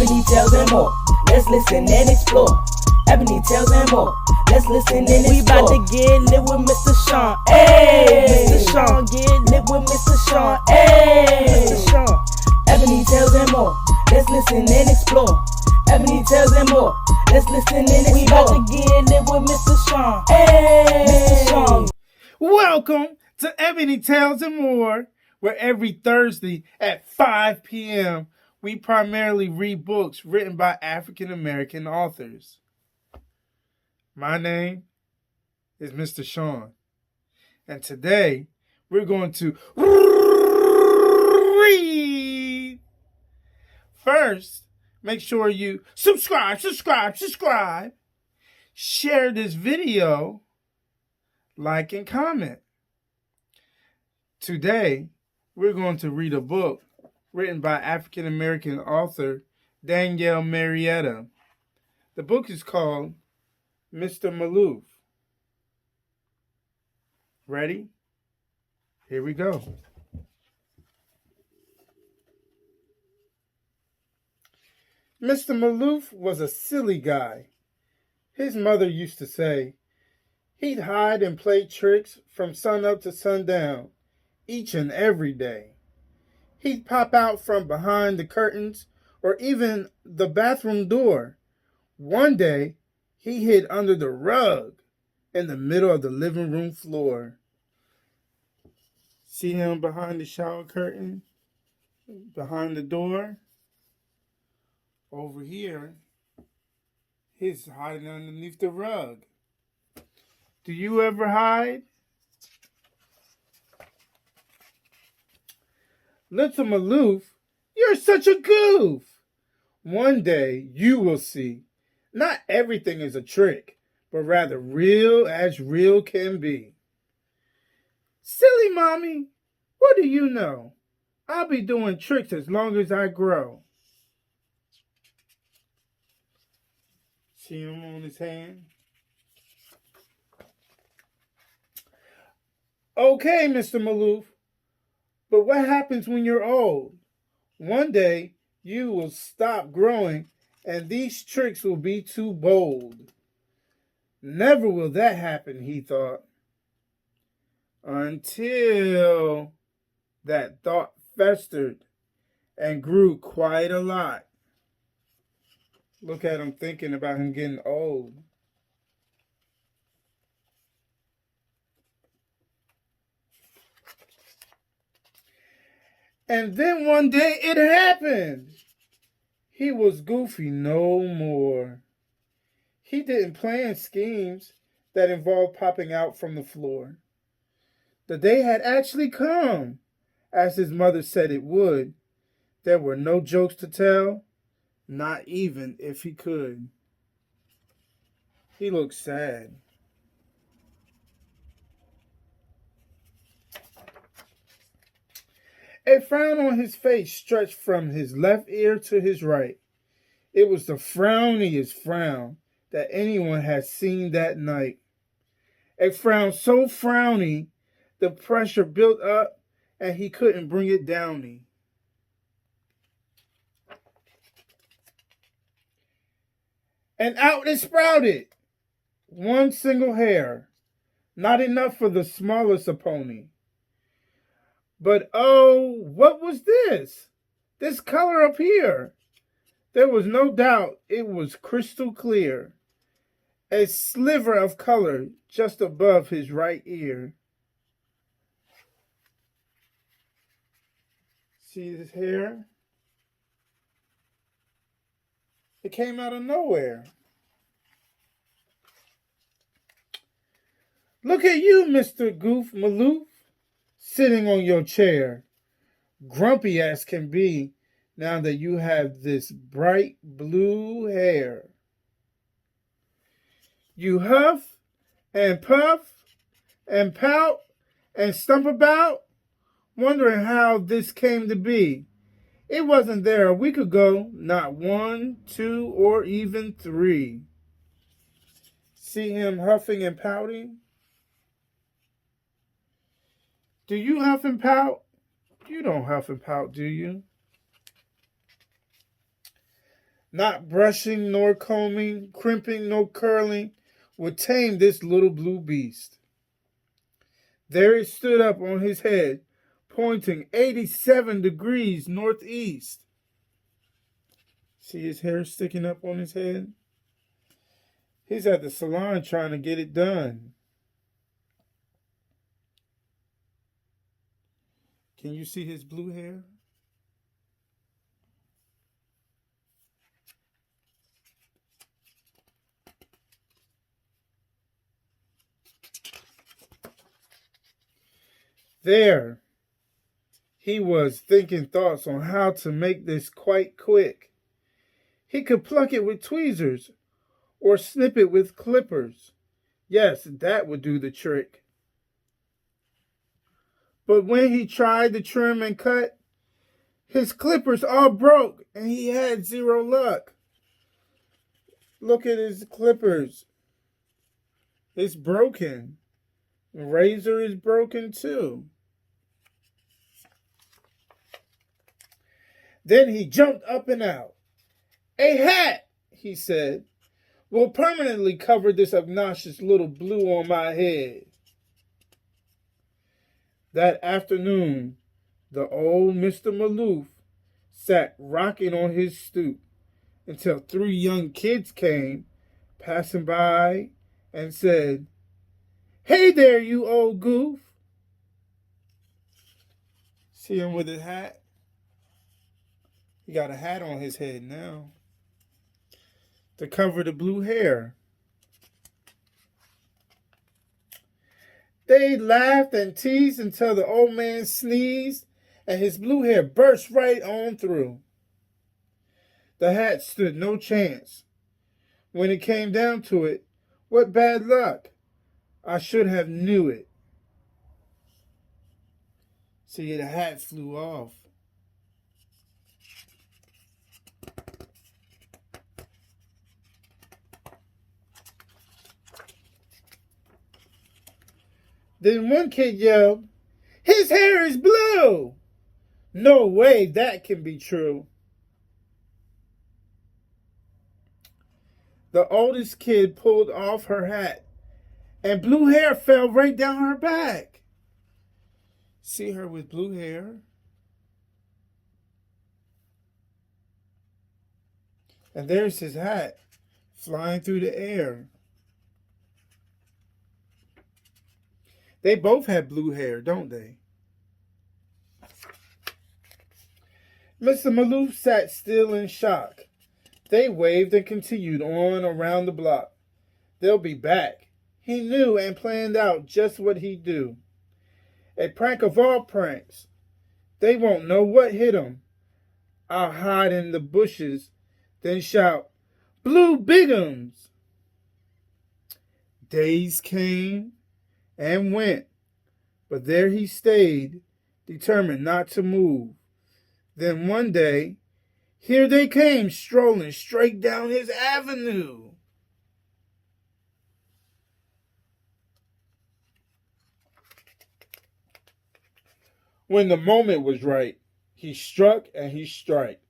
Ebony Tales and more. Let's listen and explore. Ebony Tales and more. Let's listen and explore. We about to get lit with Mr. Sean. Hey, Mr. Sean, get lit with Mr. Sean. Hey, Mr. Sean. Ebony Tales and more. Let's listen and explore. Ebony Tales and more. Let's listen and explore. We about to get lit with Mr. Sean. Hey, Mr. Sean. Welcome to Ebony Tales and More, where every Thursday at 5 p.m. we primarily read books written by African American authors. My name is Mr. Sean, and today we're going to read. First, make sure you subscribe, share this video, like and comment. Today, we're going to read a book written by African American author Danielle Marietta. The book is called Mr.Maloof. Ready? Here we go. Mr. Maloof was a silly guy. His mother used to say he'd hide and play tricks from sunup to sundown, each and every day. He'd pop out from behind the curtains or even the bathroom door. One day, he hid under the rug in the middle of the living room floor. See him behind the shower curtain? Behind the door? Over here, he's hiding underneath the rug. Do you ever hide? Little Maloof, you're such a goof. One day you will see. Not everything is a trick, but rather real as real can be. Silly mommy, what do you know? I'll be doing tricks as long as I grow. See him on his hand? Okay, Mr. Maloof, but what happens when you're old? One day you will stop growing and these tricks will be too bold. Never will that happen, he thought. Until that thought festered and grew quite a lot. Look at him thinking about him getting old. And then one day it happened. He was goofy no more. He didn't plan schemes that involved popping out from the floor. The day had actually come, as his mother said it would. There were no jokes to tell, not even if he could. He looked sad. A frown on his face stretched from his left ear to his right. It was the frowniest frown that anyone had seen that night. A frown so frowny, the pressure built up and he couldn't bring it down. And out it sprouted. One single hair. Not enough for the smallest of pony. But oh, what was this? This color up here. There was no doubt it was crystal clear. A sliver of color just above his right ear. See this hair? It came out of nowhere. Look at you, Mr. Maloof, sitting on your chair, grumpy as can be now that you have this bright blue hair. You huff and puff and pout and stump about, wondering how this came to be. It wasn't there a week ago, not 1, 2, or even 3. See him huffing and pouting? Do you huff and pout? You don't huff and pout, do you? Not brushing nor combing, crimping nor curling would tame this little blue beast. There it stood up on his head, pointing 87 degrees northeast. See his hair sticking up on his head? He's at the salon trying to get it done. Can you see his blue hair? There, he was thinking thoughts on how to make this quite quick. He could pluck it with tweezers or snip it with clippers. Yes, that would do the trick. But when he tried to trim and cut, his clippers all broke and he had zero luck. Look at his clippers. It's broken. The razor is broken too. Then he jumped up and out. "A hat," he said, "will permanently cover this obnoxious little blue on my head." That afternoon, the old Mr.Maloof sat rocking on his stoop until 3 young kids came passing by and said, "Hey there, you old goof." See him with his hat? He got a hat on his head now to cover the blue hair. They laughed and teased until the old man sneezed and his blue hair burst right on through. The hat stood no chance. When it came down to it, what bad luck. I should have knew it. See, the hat flew off. Then one kid yelled, "His hair is blue!" No way that can be true. The oldest kid pulled off her hat and blue hair fell right down her back. See her with blue hair? And there's his hat flying through the air. They both had blue hair, don't they? Mr. Maloof sat still in shock. They waved and continued on around the block. They'll be back. He knew and planned out just what he'd do. A prank of all pranks. They won't know what hit him. I'll hide in the bushes, then shout, "Blue Bigums!" Days came and went, but there he stayed, determined not to move. Then one day, here they came strolling straight down his avenue. When the moment was right, he struck and he striked,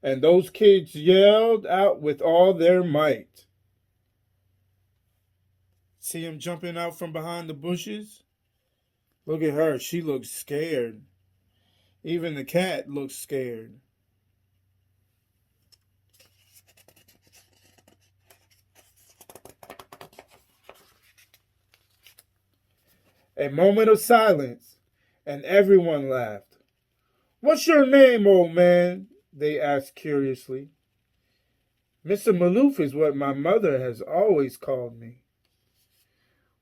and those kids yelled out with all their might. See him jumping out from behind the bushes? Look at her, she looks scared. Even the cat looks scared. A moment of silence, and everyone laughed. "What's your name, old man?" they asked curiously. "Mr. Maloof is what my mother has always called me."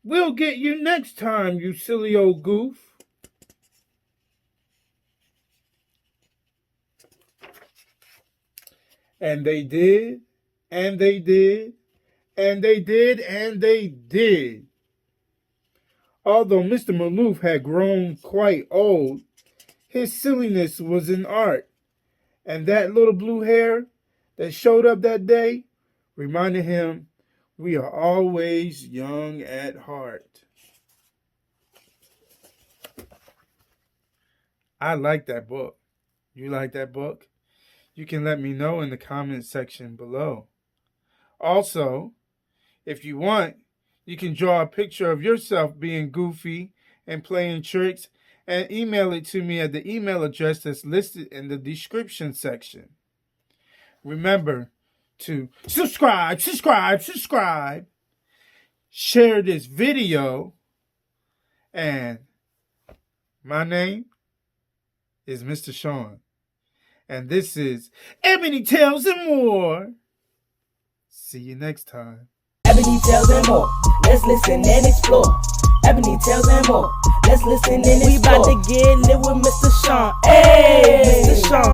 "We'll get you next time, you silly old goof." And they did, and they did, and they did, and they did. Although Mr. Maloof had grown quite old, his silliness was an art, and that little blue hair that showed up that day reminded him we are always young at heart. I like that book. You like that book? You can let me know in the comment section below. Also, if you want, you can draw a picture of yourself being goofy and playing tricks and email it to me at the email address that's listed in the description section. Remember to subscribe. Share this video. And my name is Mr. Sean. And this is Ebony Tales and More. See you next time. Ebony Tales and More. Let's listen and explore. Ebony Tales and More. Let's listen and explore. We about to get lit with Mr. Sean. Hey, Mr. Sean.